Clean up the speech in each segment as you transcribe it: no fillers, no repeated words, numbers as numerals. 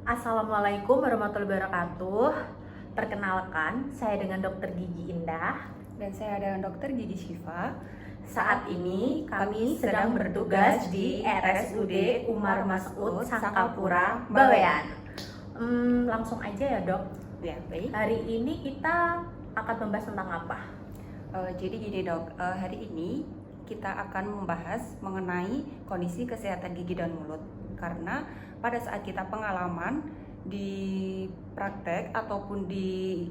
Assalamualaikum warahmatullahi wabarakatuh. Perkenalkan, saya dengan Dokter Gigi Indah. Dan saya dengan Dokter Gigi Syifa. Saat ini kami sedang bertugas di RSUD Umar Mas'ud Sangkapura, Bawean. Langsung aja ya dok. Ya, baik. Hari ini kita akan membahas tentang apa? Jadi gini dok, hari ini kita akan membahas mengenai kondisi kesehatan gigi dan mulut. Karena pada saat kita pengalaman di praktek ataupun di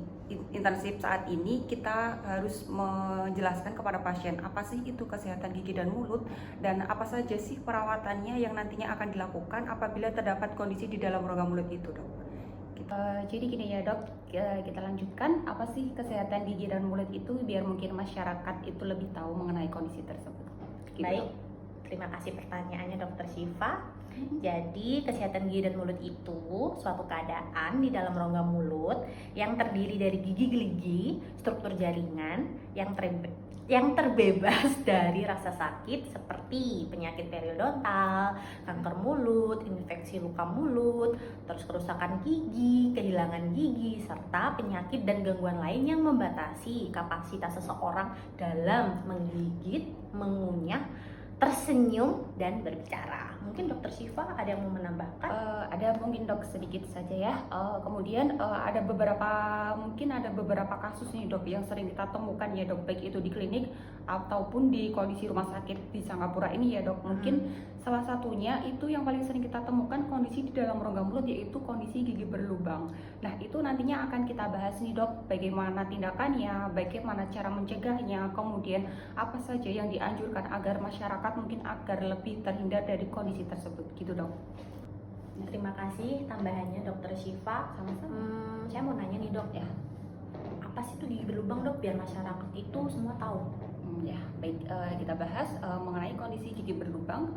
internship saat ini, kita harus menjelaskan kepada pasien apa sih itu kesehatan gigi dan mulut dan apa saja sih perawatannya yang nantinya akan dilakukan apabila terdapat kondisi di dalam rongga mulut itu dok. Jadi gini ya dok, kita lanjutkan apa sih kesehatan gigi dan mulut itu biar mungkin masyarakat itu lebih tahu mengenai kondisi tersebut. Gitu, Baik, dok. terima kasih pertanyaannya Dokter Syifa. Jadi kesehatan gigi dan mulut itu suatu keadaan di dalam rongga mulut yang terdiri dari gigi-gigi, struktur jaringan yang terbebas dari rasa sakit seperti penyakit periodontal, kanker mulut, infeksi luka mulut, terus kerusakan gigi, kehilangan gigi, serta penyakit dan gangguan lain yang membatasi kapasitas seseorang dalam menggigit, mengunyah, tersenyum, dan berbicara. Mungkin Dokter Syifa ada yang mau menambahkan? Ada mungkin dok sedikit saja ya. Kemudian ada beberapa kasus nih dok yang sering kita temukan ya dok, baik itu di klinik ataupun di kondisi rumah sakit di Singapura ini ya dok. Mungkin salah satunya itu yang paling sering kita temukan kondisi di dalam rongga mulut, yaitu kondisi gigi berlubang. Nah itu nantinya akan kita bahas nih dok, bagaimana tindakannya, bagaimana cara mencegahnya, kemudian apa saja yang dianjurkan agar masyarakat mungkin agar lebih terhindar dari kondisi tersebut gitu dok. Terima kasih tambahannya Dokter Syifa. Sama-sama. Saya mau nanya nih dok ya, apa sih itu gigi berlubang dok biar masyarakat itu semua tahu? Ya baik, kita bahas mengenai kondisi gigi berlubang,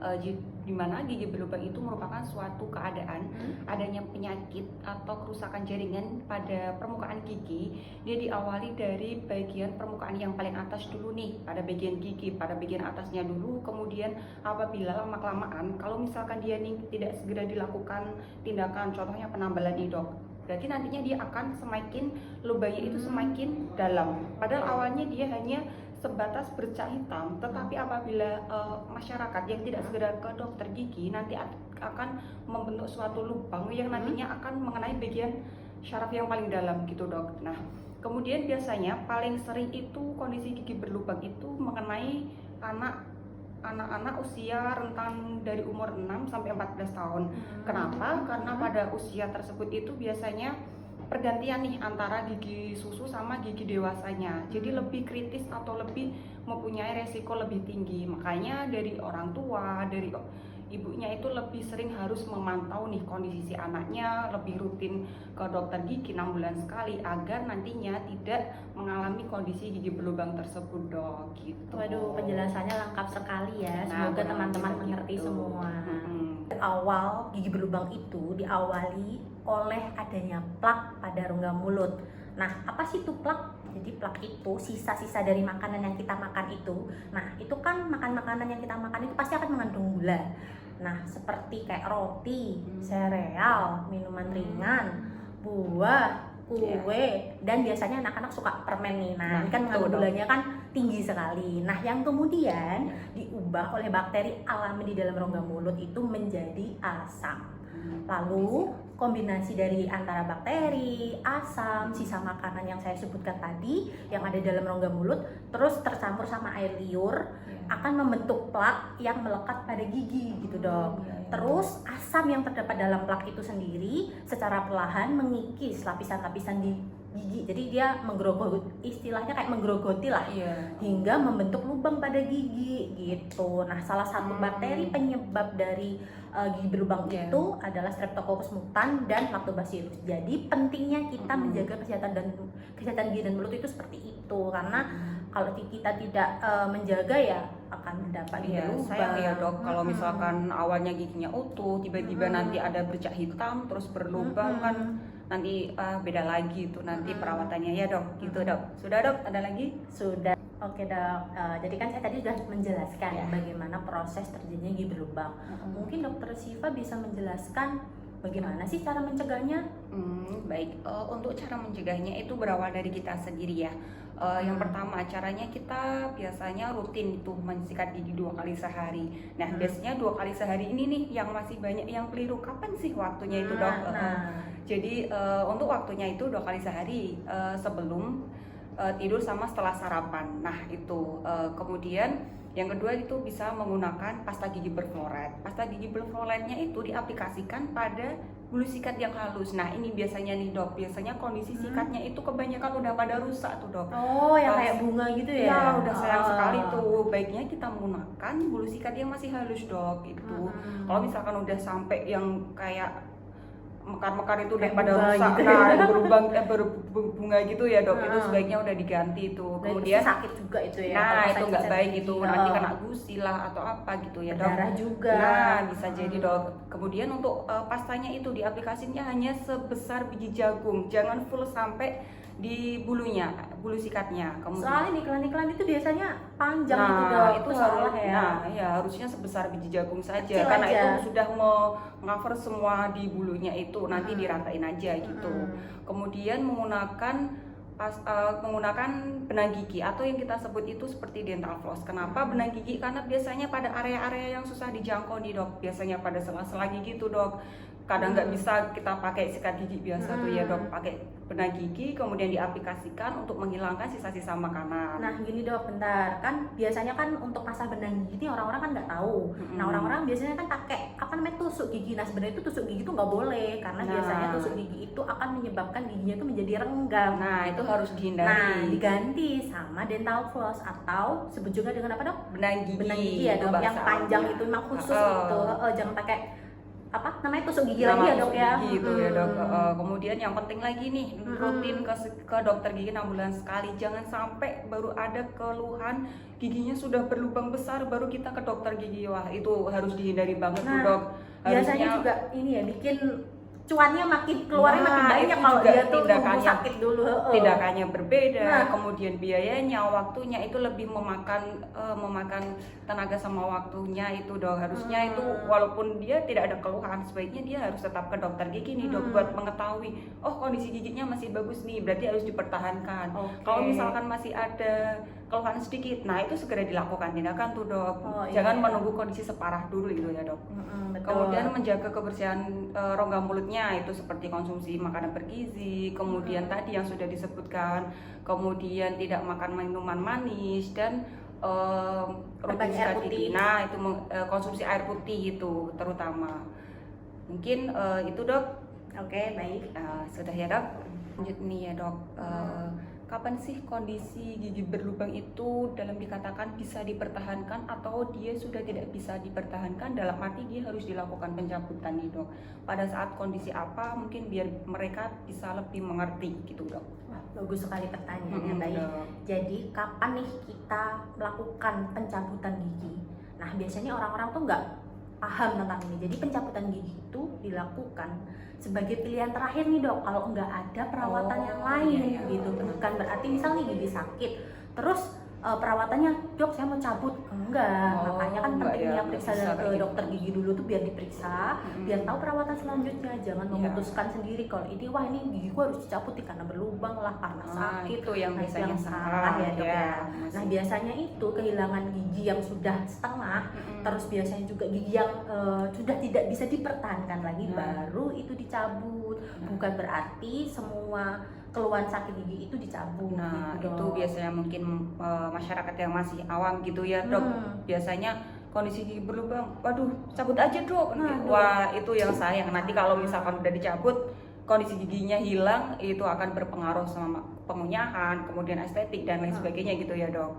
di mana gigi berlubang itu merupakan suatu keadaan adanya penyakit atau kerusakan jaringan pada permukaan gigi. Dia diawali dari bagian permukaan yang paling atas dulu nih, pada bagian gigi, pada bagian atasnya dulu. Kemudian apabila lama kelamaan, kalau misalkan dia nih tidak segera dilakukan tindakan, contohnya penambalan nih dok, berarti nantinya dia akan semakin lubangnya itu semakin dalam. Padahal awalnya dia hanya sebatas bercak hitam, tetapi apabila masyarakat yang tidak segera ke dokter gigi nanti akan membentuk suatu lubang yang nantinya akan mengenai bagian syaraf yang paling dalam gitu dok. Nah kemudian biasanya paling sering itu kondisi gigi berlubang itu mengenai anak-anak usia rentang dari umur 6 sampai 14 tahun. Kenapa? Karena pada usia tersebut itu biasanya pergantian nih antara gigi susu sama gigi dewasanya, jadi lebih kritis atau lebih mempunyai resiko lebih tinggi. Makanya dari orang tua, dari ibunya itu lebih sering harus memantau nih kondisi si anaknya, lebih rutin ke dokter gigi 6 bulan sekali agar nantinya tidak mengalami kondisi gigi berlubang tersebut dok gitu. Waduh, penjelasannya lengkap sekali ya. Semoga teman-teman mengerti gitu. semua. Awal gigi berlubang itu diawali oleh adanya plak pada rongga mulut. Nah, apa sih itu plak? Jadi plak itu sisa-sisa dari makanan yang kita makan itu. Nah, itu kan makanan yang kita makan itu pasti akan mengandung gula. Nah, seperti kayak roti, sereal, minuman ringan, buah, kue, dan biasanya anak-anak suka permen nih. Nah, ini kan mengandung gulanya kan tinggi sekali. Nah, yang kemudian diubah oleh bakteri alami di dalam rongga mulut itu menjadi asam. Lalu kombinasi dari antara bakteri, asam, sisa makanan yang saya sebutkan tadi yang ada dalam rongga mulut terus tercampur sama air liur akan membentuk plak yang melekat pada gigi gitu dok. Terus asam yang terdapat dalam plak itu sendiri secara perlahan mengikis lapisan-lapisan di gigi. Jadi dia menggerogoti, istilahnya kayak menggerogoti lah, hingga membentuk lubang pada gigi gitu. Nah, salah satu bakteri penyebab dari gigi berlubang itu adalah Streptococcus mutan dan Lactobacillus. Jadi pentingnya kita menjaga kesehatan gigi dan mulut itu seperti itu, karena kalau kita tidak menjaga ya akan dapat berlubang. Sayang ya dok, kalau misalkan awalnya giginya utuh, tiba-tiba nanti ada bercak hitam terus berlubang kan nanti beda lagi tuh nanti perawatannya ya dok, gitu dok. Sudah dok, ada lagi? Sudah. Oke dok, jadi kan saya tadi sudah menjelaskan bagaimana proses terjadinya gigi berlubang. Mungkin dokter Syifa bisa menjelaskan Bagaimana sih cara mencegahnya? Baik, untuk cara mencegahnya itu berawal dari kita sendiri ya. Yang pertama, caranya kita biasanya rutin itu mensikat gigi 2 kali sehari. Nah, biasanya 2 kali sehari ini nih yang masih banyak yang keliru. Kapan sih waktunya itu, Dok? Jadi untuk waktunya itu 2 kali sehari, sebelum tidur sama setelah sarapan. Nah, itu kemudian yang kedua itu bisa menggunakan pasta gigi berfluorid. Pasta gigi berfluoridnya itu diaplikasikan pada bulu sikat yang halus. Nah, ini biasanya nih, Dok, biasanya kondisi sikatnya itu kebanyakan udah pada rusak tuh, Dok. Oh, yang kayak bunga gitu ya? Ya, udah sayang sekali tuh. Baiknya kita menggunakan bulu sikat yang masih halus, Dok, itu. Kalau misalkan udah sampai yang kayak mekar-mekar itu udah pada rusak, gitu. Nah berbunga gitu ya, Dok, itu sebaiknya udah diganti itu. Kemudian sakit juga itu ya? Nah, itu nggak baik itu, nanti kena gusi lah atau apa gitu ya, Dok. Darah juga. Nah, bisa jadi, Dok. Kemudian untuk pastanya itu diaplikasinya hanya sebesar biji jagung, jangan full sampai di bulunya, bulu sikatnya. Kemudian, soalnya iklan-iklan itu biasanya panjang nah, gitu, Dok. itu salah ya. Nah, ya harusnya sebesar biji jagung saja. Kecil karena aja. itu sudah meng-cover semua di bulunya itu, nanti diratain aja gitu. Kemudian menggunakan benang gigi atau yang kita sebut itu seperti dental floss. Kenapa benang gigi? Karena biasanya pada area-area yang susah dijangkau nih, Dok. Biasanya pada sela-sela gigi tuh, Dok. Kadang nggak bisa kita pakai sikat gigi biasa tuh ya, Dok, pakai benang gigi kemudian diaplikasikan untuk menghilangkan sisa-sisa makanan. Nah, gini, Dok, bentar. Kan biasanya kan untuk pasang benang gigi ini orang-orang kan nggak tahu. Nah, orang-orang biasanya kan pakai apa namanya, tusuk gigi. Nah, sebenarnya itu tusuk gigi itu nggak boleh karena biasanya tusuk gigi itu akan menyebabkan giginya itu menjadi renggang. Nah, itu harus dihindari. Nah, diganti sama dental floss atau sebut juga dengan apa, Dok? Benang gigi. Benang gigi ya, Dok, yang panjang itu memang khusus gitu. Jangan pakai apa namanya, tusuk gigi lagi ya, Dok ya. Gigi itu ya, Dok. Kemudian yang penting lagi nih, rutin ke dokter gigi 6 bulan sekali. Jangan sampai baru ada keluhan giginya sudah berlubang besar baru kita ke dokter gigi. Wah, itu harus dihindari banget tuh, Dok. Biasanya juga ini ya, bikin cuannya makin keluarnya makin banyak kalau dia tuh nunggu sakit dulu. Tindakannya berbeda, kemudian biayanya, waktunya itu lebih memakan tenaga sama waktunya itu, Dok. Harusnya itu walaupun dia tidak ada keluhan, sebaiknya dia harus tetap ke dokter gigi nih, Dok, buat mengetahui kondisi giginya masih bagus nih, berarti harus dipertahankan. Kalau misalkan masih ada keluhan sedikit, nah itu segera dilakukan tindakan tuh, Dok. Jangan menunggu kondisi separah dulu itu ya, Dok. Kemudian menjaga kebersihan rongga mulutnya itu seperti konsumsi makanan bergizi, kemudian tadi yang sudah disebutkan, kemudian tidak makan minuman manis dan rutin sikat gigi. Nah, itu konsumsi air putih itu terutama. Mungkin itu, Dok. Oke, baik. Sudah ya, Dok. Lanjut nih ya, Dok. Kapan sih kondisi gigi berlubang itu dalam dikatakan bisa dipertahankan atau dia sudah tidak bisa dipertahankan, dalam arti dia harus dilakukan pencabutan nih, Dok? Pada saat kondisi apa mungkin biar mereka bisa lebih mengerti gitu, Dok? Wah, bagus sekali pertanyaannya. Baik. Jadi kapan nih kita melakukan pencabutan gigi? Nah, biasanya orang-orang tuh nggak paham tentang ini. Jadi pencabutan gigi itu dilakukan sebagai pilihan terakhir nih, Dok, kalau nggak ada perawatan yang lain gitu. Bukan berarti misal nih gigi sakit terus perawatannya, Dok saya mau cabut, enggak. Makanya kan pentingnya periksa ke dokter gigi dulu tuh biar diperiksa, biar tahu perawatan selanjutnya. Jangan memutuskan sendiri kalau ini wah ini gigiku harus dicabut karena berlubang lah, karena sakit. Itu yang biasanya salah ya, Dok ya. Nah, biasanya itu kehilangan gigi yang sudah setengah, terus biasanya juga gigi yang sudah tidak bisa dipertahankan lagi, baru itu dicabut. Bukan berarti semua keluhan sakit gigi itu dicabut. Nah, gitu, itu biasanya mungkin masyarakat yang masih awam gitu ya, Dok. Biasanya kondisi gigi berlubang, waduh cabut aja, Dok. Wah, itu yang sayang. Nanti kalau misalkan udah dicabut, kondisi giginya hilang, itu akan berpengaruh sama pengunyahan, kemudian estetik dan lain sebagainya gitu ya, Dok.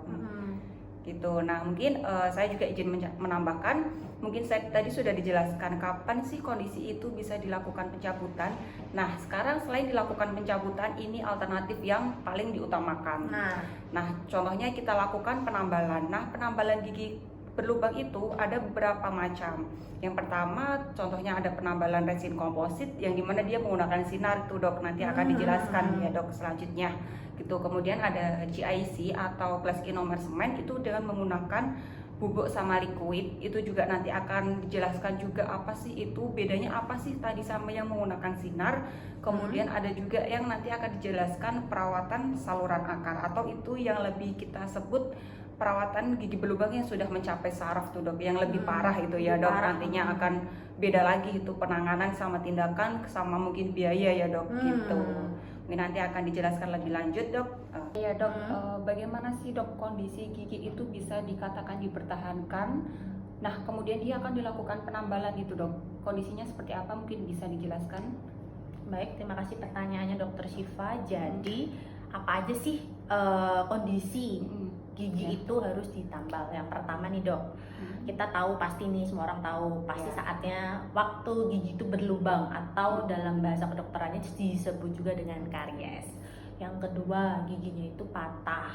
Gitu. Nah, mungkin saya juga izin menambahkan, mungkin saya tadi sudah dijelaskan kapan sih kondisi itu bisa dilakukan pencabutan. Nah, sekarang selain dilakukan pencabutan, ini alternatif yang paling diutamakan. Nah, contohnya kita lakukan penambalan. Nah, penambalan gigi berlubang itu ada beberapa macam. Yang pertama, contohnya ada penambalan resin komposit yang dimana dia menggunakan sinar itu, Dok. Nanti akan dijelaskan ya, Dok, selanjutnya. Gitu. Kemudian ada GIC atau glass ionomer semen itu dengan menggunakan bubuk sama liquid, itu juga nanti akan dijelaskan juga apa sih itu bedanya, apa sih tadi sama yang menggunakan sinar. Kemudian ada juga yang nanti akan dijelaskan perawatan saluran akar, atau itu yang lebih kita sebut perawatan gigi berlubang yang sudah mencapai saraf tuh dok, yang lebih parah itu ya dok. Nantinya akan beda lagi itu penanganan sama tindakan sama mungkin biaya ya dok gitu. Mungkin nanti akan dijelaskan lebih lanjut dok. Ya dok, bagaimana sih dok kondisi gigi itu bisa dikatakan dipertahankan? Nah kemudian dia akan dilakukan penambalan itu dok. Kondisinya seperti apa, mungkin bisa dijelaskan? Baik, terima kasih pertanyaannya Dokter Syifa. Jadi apa aja sih kondisi gigi itu harus ditambal? Yang pertama nih dok, kita tahu pasti nih, semua orang tahu pasti saatnya waktu gigi itu berlubang atau dalam bahasa kedokterannya disebut juga dengan karies. Yang kedua, giginya itu patah.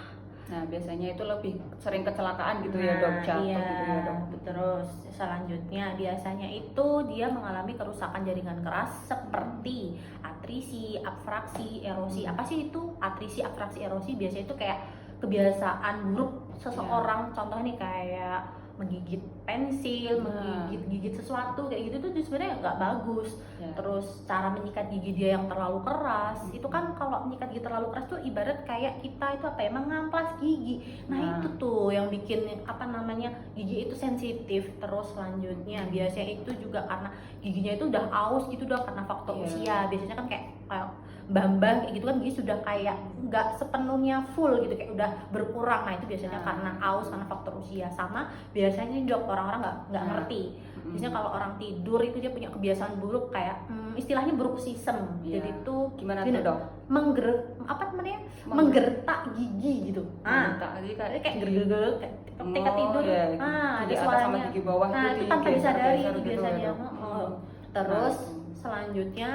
Nah biasanya itu lebih sering kecelakaan gitu ya dok, jatuh gitu ya dok. Terus selanjutnya biasanya itu dia mengalami kerusakan jaringan keras seperti atrisi, abfraksi, erosi. Apa sih itu atrisi, abfraksi, erosi? Biasanya itu kayak kebiasaan buruk seseorang. Contohnya nih kayak menggigit pensil, menggigit sesuatu kayak gitu tuh sebenarnya nggak bagus. Terus cara menyikat gigi dia yang terlalu keras, itu kan kalau menyikat gigi terlalu keras tuh ibarat kayak kita itu apa ya, mengamplas gigi. Nah itu tuh yang bikin apa namanya gigi itu sensitif. Terus selanjutnya biasanya itu juga karena giginya itu udah aus gitu dong, karena faktor usia. Biasanya kan kayak mbah-mbah kayak gitu kan gigi sudah kayak nggak sepenuhnya full gitu, kayak udah berkurang. Nah itu biasanya karena aus, karena faktor usia. Sama biasanya dok, orang-orang nggak ngerti. Biasanya kalau orang tidur itu dia punya kebiasaan buruk kayak istilahnya bruxism. Jadi tuh gimana tuh dok? Menggertak gigi gitu. Menggertak gigi kayak gerger ketika tidur. Ada suaranya sama gigi bawah. Nah itu tanpa disadari itu biasanya. Terus selanjutnya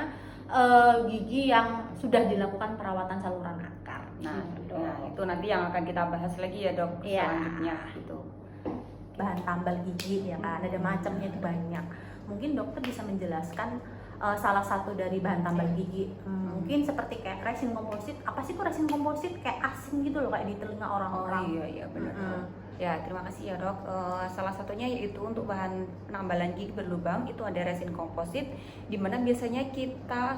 gigi yang sudah dilakukan perawatan saluran akar. Nah itu nanti yang akan kita bahas lagi ya dok selanjutnya gitu. Bahan tambal gigi ya kan, ada macamnya itu banyak. Mungkin dokter bisa menjelaskan salah satu dari bahan tambal gigi. Mungkin seperti kayak resin komposit. Apa sih kok resin komposit? Kayak asing gitu loh, kayak di telinga orang-orang. Iya benar. Ya terima kasih ya dok. Salah satunya yaitu untuk bahan penambalan gigi berlubang itu ada resin komposit, dimana biasanya kita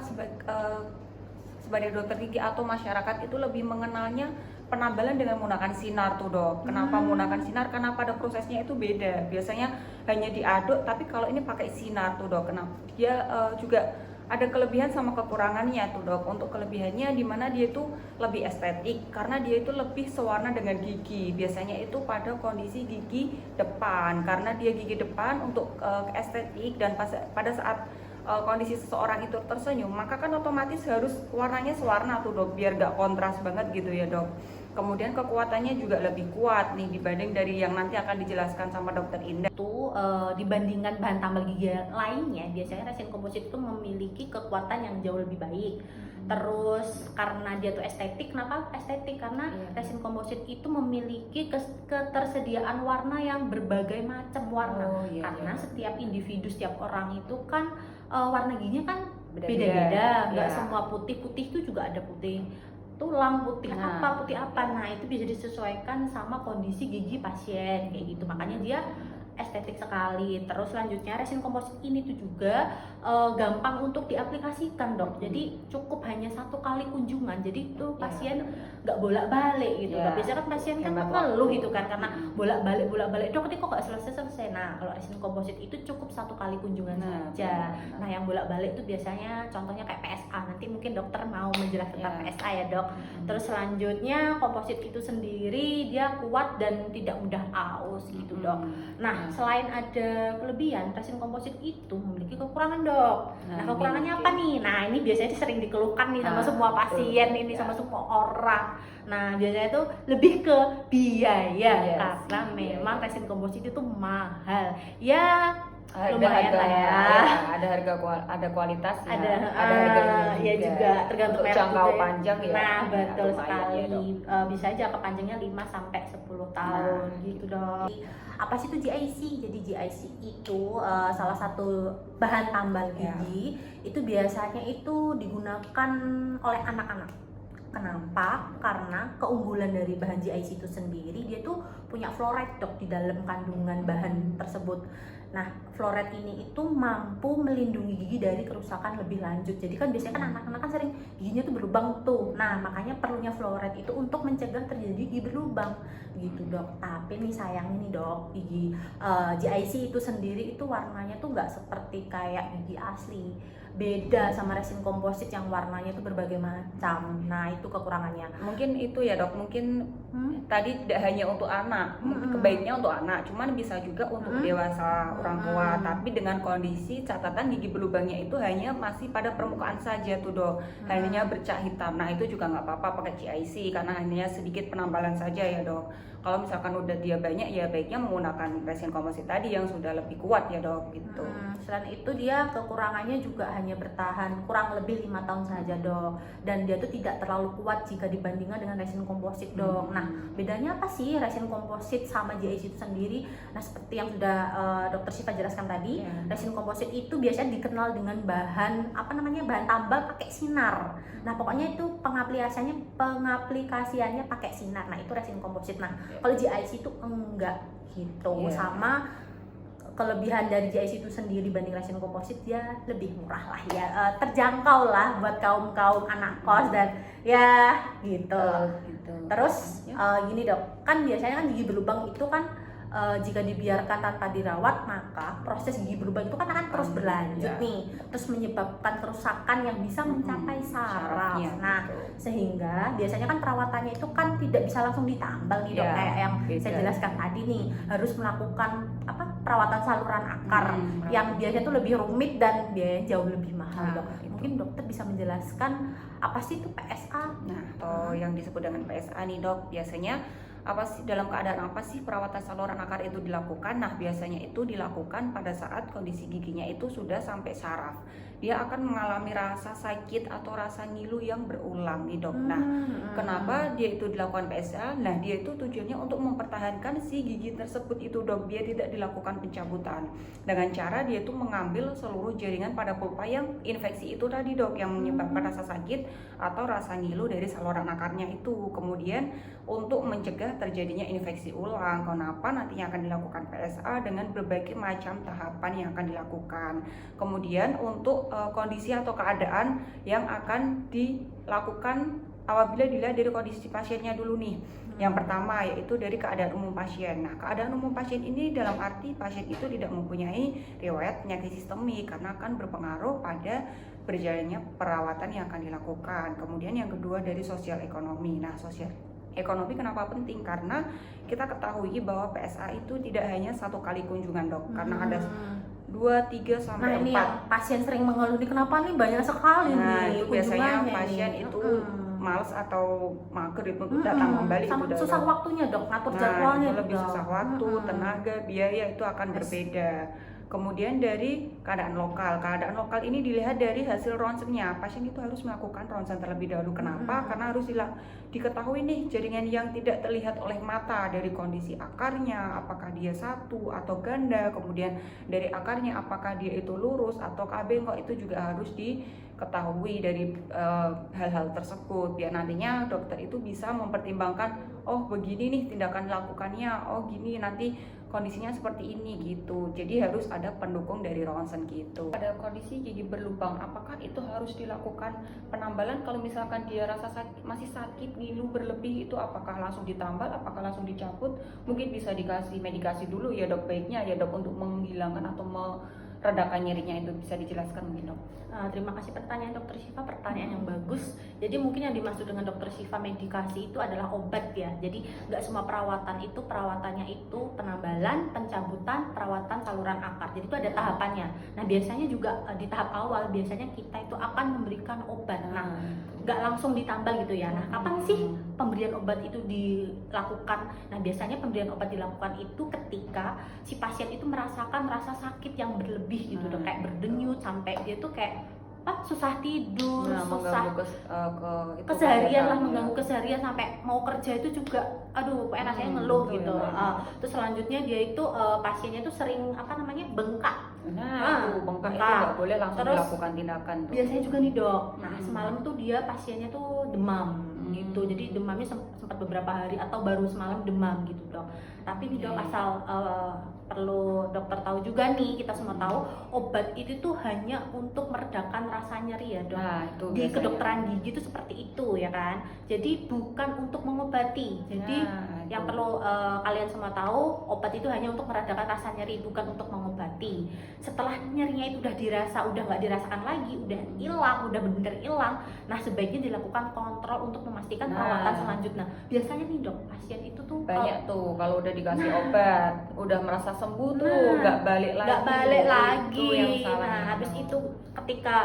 sebagai dokter gigi atau masyarakat itu lebih mengenalnya penambalan dengan menggunakan sinar tuh dok. Kenapa menggunakan sinar? Karena pada prosesnya itu beda. Biasanya hanya diaduk, tapi kalau ini pakai sinar tuh dok. Kenapa? Dia juga ada kelebihan sama kekurangannya tuh dok. Untuk kelebihannya dimana dia itu lebih estetik karena dia itu lebih sewarna dengan gigi. Biasanya itu pada kondisi gigi depan, karena dia gigi depan untuk estetik. Dan pada saat kondisi seseorang itu tersenyum, maka kan otomatis harus warnanya sewarna tuh dok, biar gak kontras banget gitu ya dok. Kemudian kekuatannya juga lebih kuat nih dibanding dari yang nanti akan dijelaskan sama dokter Indah. Itu dibandingkan bahan tambal gigi lainnya, biasanya resin komposit itu memiliki kekuatan yang jauh lebih baik. Terus karena dia tuh estetik, kenapa estetik? Karena resin komposit itu memiliki ketersediaan warna yang berbagai macam warna. Karena setiap individu, setiap orang itu kan warna giginya kan beda-beda. Nggak semua putih-putih itu juga ada putih tulang, putih apa. Nah itu bisa disesuaikan sama kondisi gigi pasien kayak gitu. Makanya dia estetik sekali. Terus selanjutnya resin komposit ini tuh juga gampang untuk diaplikasikan dok. Jadi cukup hanya 1 kali kunjungan. Jadi tuh pasien nggak bolak-balik gitu. Biasanya kan pasien kan mengeluh gitu kan karena bolak-balik dok, ini kok nggak selesai. Nah kalau resin komposit itu cukup 1 kali kunjungan saja. Nah yang bolak-balik itu biasanya contohnya kayak PSA. Nanti mungkin dokter mau menjelaskan tentang PSA ya dok. Terus selanjutnya komposit itu sendiri dia kuat dan tidak mudah aus gitu dok. Nah selain ada kelebihan, resin komposit itu memiliki kekurangan dok. Nah kekurangannya apa nih? Nah ini biasanya sering dikeluhkan nih sama semua pasien ini, sama semua orang. Nah biasanya itu lebih ke biaya karena memang resin komposit itu mahal. Ya lumayan lah ya. Ada harga, ada kualitas, ada harganya juga tergantung merek jangka juga. panjang ya. Nah betul sekali. Bisa aja jangka panjangnya 5 sampai 10 tahun gitu dong. Apa sih itu GIC? Jadi GIC itu salah satu bahan tambal gigi. Itu biasanya itu digunakan oleh anak-anak. Kenapa? Karena keunggulan dari bahan GIC itu sendiri, dia tuh punya fluoride dok di dalam kandungan bahan tersebut. Nah, fluoride ini itu mampu melindungi gigi dari kerusakan lebih lanjut. Jadi kan biasanya kan anak-anak kan sering giginya tuh berlubang tuh. Nah, makanya perlunya fluoride itu untuk mencegah terjadi gigi berlubang gitu dok. Tapi nih sayangnya nih dok, gigi GIC itu sendiri itu warnanya tuh nggak seperti kayak gigi asli. Beda sama resin komposit yang warnanya itu berbagai macam. Nah, itu kekurangannya. Mungkin itu ya dok, mungkin tadi tidak hanya untuk anak, kebaiknya untuk anak, cuman bisa juga untuk dewasa, orang tua. Tapi dengan kondisi catatan gigi berlubangnya itu hanya masih pada permukaan saja tuh dok, hanya bercak hitam. Nah itu juga nggak apa-apa pakai GIC karena hanya sedikit penambalan saja ya dok. Kalau misalkan udah dia banyak, ya baiknya menggunakan resin komposit tadi yang sudah lebih kuat ya dok gitu. Selain itu dia kekurangannya juga hanya bertahan kurang lebih 5 tahun saja dok, dan dia tuh tidak terlalu kuat jika dibandingkan dengan resin komposit dok. Nah, bedanya apa sih resin komposit sama GIC itu sendiri? Nah, seperti yang sudah dokter Syifa jelaskan tadi, resin komposit itu biasanya dikenal dengan bahan bahan tambal pakai sinar. Nah, pokoknya itu pengaplikasiannya pakai sinar. Nah, itu resin komposit. Nah, kalau GIC itu enggak gitu. Sama kelebihan dari GIC itu sendiri dibanding resin komposit, dia lebih murah lah ya, terjangkau lah buat kaum anak kos dan ya gitu. Terus gini dok, kan biasanya kan gigi berlubang itu kan jika dibiarkan tanpa dirawat, maka proses gigi berlubang itu kan akan terus berlanjut nih, terus menyebabkan kerusakan yang bisa mencapai saraf. Nah, sehingga biasanya kan perawatannya itu kan tidak bisa langsung ditambal nih dok, kayak yang saya jelaskan tadi nih, harus melakukan perawatan saluran akar yang biasanya tuh lebih rumit dan biayanya jauh lebih mahal dok. Mungkin dokter bisa menjelaskan apa sih itu PSA? Nah, atau yang disebut dengan PSA nih dok, biasanya apa sih, dalam keadaan apa sih perawatan saluran akar itu dilakukan? Nah, biasanya itu dilakukan pada saat kondisi giginya itu sudah sampai saraf. Dia akan mengalami rasa sakit atau rasa ngilu yang berulang nih dok. Nah, kenapa dia itu dilakukan PSA? Nah, dia itu tujuannya untuk mempertahankan si gigi tersebut itu dok. Dia tidak dilakukan pencabutan. Dengan cara dia itu mengambil seluruh jaringan pada pulpa yang infeksi itu tadi dok, yang menyebabkan rasa sakit atau rasa ngilu dari saluran akarnya itu. Kemudian untuk mencegah terjadinya infeksi ulang, kenapa nantinya akan dilakukan PSA dengan berbagai macam tahapan yang akan dilakukan. Kemudian untuk kondisi atau keadaan yang akan dilakukan apabila dilihat dari kondisi pasiennya dulu nih. Yang pertama yaitu dari keadaan umum pasien. Nah, keadaan umum pasien ini dalam arti pasien itu tidak mempunyai riwayat penyakit sistemik karena akan berpengaruh pada berjalannya perawatan yang akan dilakukan. Kemudian yang kedua dari sosial ekonomi. Nah, sosial ekonomi kenapa penting? Karena kita ketahui bahwa PSA itu tidak hanya satu kali kunjungan dok, karena ada 2, 3 sampai 4. Ini yang pasien sering mengeluh nih, kenapa nih banyak sekali nih itu biasanya kunjungannya pasien nih. itu males atau mager itu datang kembali sama itu susah waktunya dok, ngatur jadwalnya itu lebih dok. susah waktu, tenaga, biaya itu akan berbeda. Kemudian dari keadaan lokal ini dilihat dari hasil ronsennya. Pasien itu harus melakukan ronsen terlebih dahulu. Kenapa? Karena harus diketahui nih jaringan yang tidak terlihat oleh mata, dari kondisi akarnya, apakah dia satu atau ganda, kemudian dari akarnya apakah dia itu lurus atau bengkok, itu juga harus diketahui dari hal-hal tersebut, biar nantinya dokter itu bisa mempertimbangkan, oh begini nih tindakan lakukannya, oh gini nanti kondisinya seperti ini gitu. Jadi harus ada pendukung dari ronsen gitu. Pada kondisi gigi berlubang, apakah itu harus dilakukan penambalan? Kalau misalkan dia rasa masih sakit, ngilu berlebih, itu apakah langsung ditambal, apakah langsung dicabut? Mungkin bisa dikasih medikasi dulu ya dok, baiknya ya dok, untuk menghilangkan atau meredakan nyerinya. Itu bisa dijelaskan mungkin dok. Terima kasih pertanyaan dokter Syifa, pertanyaan yang bagus. Jadi mungkin yang dimaksud dengan dokter Syifa medikasi itu adalah obat ya. Jadi nggak semua perawatan itu perawatannya itu penambalan, pencabutan, perawatan saluran akar. Jadi itu ada tahapannya. Nah biasanya juga di tahap awal biasanya kita itu akan memberikan obat. Nah nggak langsung ditambal gitu ya. Nah kapan sih pemberian obat itu dilakukan? Nah biasanya pemberian obat dilakukan itu ketika si pasien itu merasakan rasa sakit yang berlebih gitu, kayak berdenyut sampai dia tuh kayak susah tidur, susah keseharian lah, mengganggu keseharian sampai mau kerja itu juga aduh rasanya ngeluh gitu. Terus selanjutnya dia itu pasiennya itu sering bengkak Nah, itu bengkak itu nggak boleh langsung Terus, dilakukan tindakan tuh. biasanya juga nih dok, nah semalam tuh dia pasiennya tuh demam gitu, jadi demamnya sempat beberapa hari atau baru semalam demam gitu dok. Tapi nih dok, asal perlu dokter tahu juga nih, kita semua tahu obat itu tuh hanya untuk meredakan rasa nyeri ya dok. Nah, itu Di biasanya. kedokteran gigi itu seperti itu ya kan, jadi bukan untuk mengobati. Jadi Nah, yang itu. perlu kalian semua tahu, obat itu hanya untuk meredakan rasa nyeri, bukan untuk mengobati. Setelah nyerinya itu udah dirasa, udah nggak dirasakan lagi, udah hilang, udah bener-bener hilang, nah sebaiknya dilakukan kontrol untuk memastikan perawatan selanjutnya. Biasanya nih dok, pasien itu tuh Banyak tuh kalau udah dikasih obat, udah merasa sembuh tuh Nah, nggak balik lagi. nggak balik Itu lagi. yang salah. Nah habis itu ketika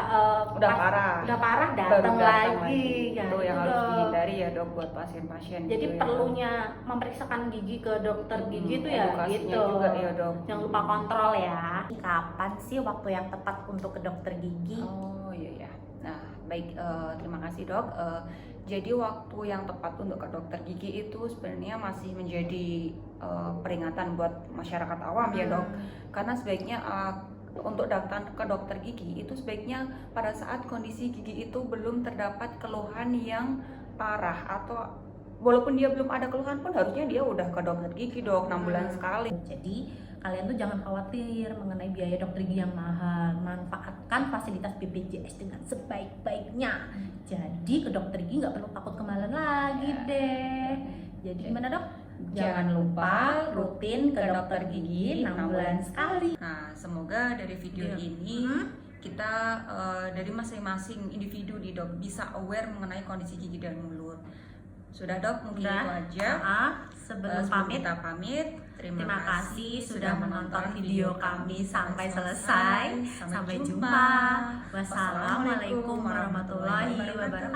udah parah, datang datang lagi. itu yang harus dihindari ya dok buat pasien-pasien. Jadi gitu perlunya memeriksakan gigi ke dokter gigi itu ya edukasinya gitu. juga ya dok. Jangan lupa kontrol ya. Kapan sih waktu yang tepat untuk ke dokter gigi? Oh iya ya. Nah baik, terima kasih dok. Jadi waktu yang tepat untuk ke dokter gigi itu sebenarnya masih menjadi peringatan buat masyarakat awam ya dok. Karena sebaiknya untuk datang ke dokter gigi itu sebaiknya pada saat kondisi gigi itu belum terdapat keluhan yang parah, atau walaupun dia belum ada keluhan pun harusnya dia udah ke dokter gigi dok 6 bulan sekali. Jadi kalian tuh jangan khawatir mengenai biaya dokter gigi yang mahal. Manfaatkan fasilitas BPJS dengan sebaik-baiknya. Jadi ke dokter gigi nggak perlu takut kemahalan lagi deh. Jadi gimana dok? Jangan lupa rutin ke dokter gigi 6 bulan sekali. Nah, semoga dari video ini kita dari masing-masing individu di dok bisa aware mengenai kondisi gigi dan mulut. Sudah dok, mungkin itu aja. Sebelum kita pamit, terima kasih sudah menonton video kami sampai selesai. Sampai jumpa. Wassalamualaikum warahmatullahi wabarakatuh.